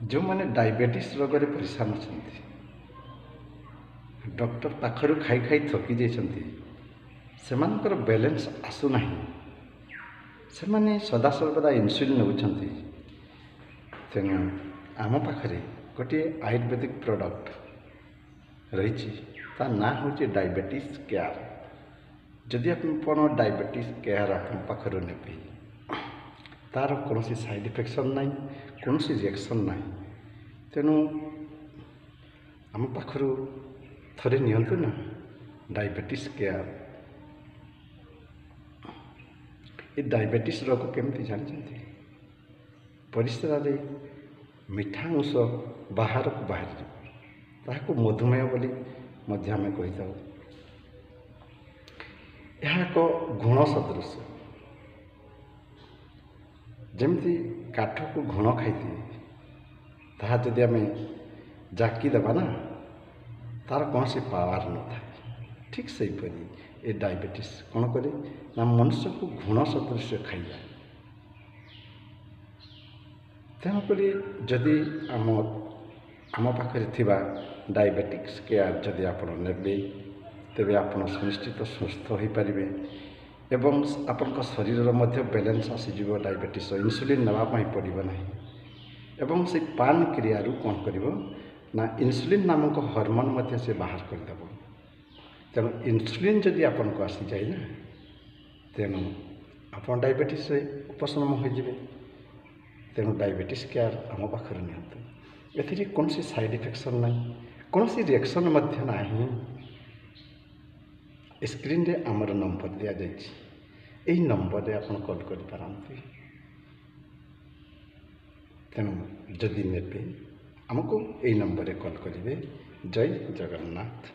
जो मैंने डायबिटीज रोग में परेशान अच्छा डॉक्टर पाखर खाई खाई थकी जाइए से बैलेंस आसुना से सदासर्वदा इन्सुलिन नौकरी तेणु आम पाखे गोटे आयुर्वेदिक प्रोडक्ट रही ना हूँ डायबिटीज केयर। जदि आप डायबिटीज केयर आप पाखर ने तार कौन साइड इफेक्शन ना कौन रिएक्शन ना तेणु आम पाखर थरे नियंतु ना डायबिटीज केयर। ये डायबिटीज रोग केमती जानते परिस्रा मीठा अंश बाहर को बाहर ताकू मधुमेह बोली आम कही था। यह एक गुण सदृश जमती काठ को घुण खाई ता जदि आम जाकीदेबा ना तार कौन सी पावर न था ठीक से ये डायबिटीज कौन करे ना मनुष्य को घुण सदृश खाइबा। तेणुक जदि आम पाखे थिबा डायबिटीज केयर जदि आप ने तेरे आप सुनिश्चित सुस्थ हो पारे एवं आपण शरीर मध्य बैलेंस आसीज डायबिटीज इन्सुलिन नापी पड़ो ना एवं से पान क्रिया कौन कर ना इन्सुलिन नामक हॉर्मोन से बाहर करदेव। तेणु इन्सुलिन जदि आपन को आसी जाए ना तेणु आप डायबिटीज से उपशम हो। तेणु डायबिटीज केयर आम पाखे नि कौन सी साइड इफेक्शन ना कौन सी रिएक्शन ना स्क्रीन रे आमर नंबर दि जाए नंबर रे आप कॉल कर पारती। तेणु जदि ने आमको यही नंबर रे कॉल करेंगे। जय जगन्नाथ।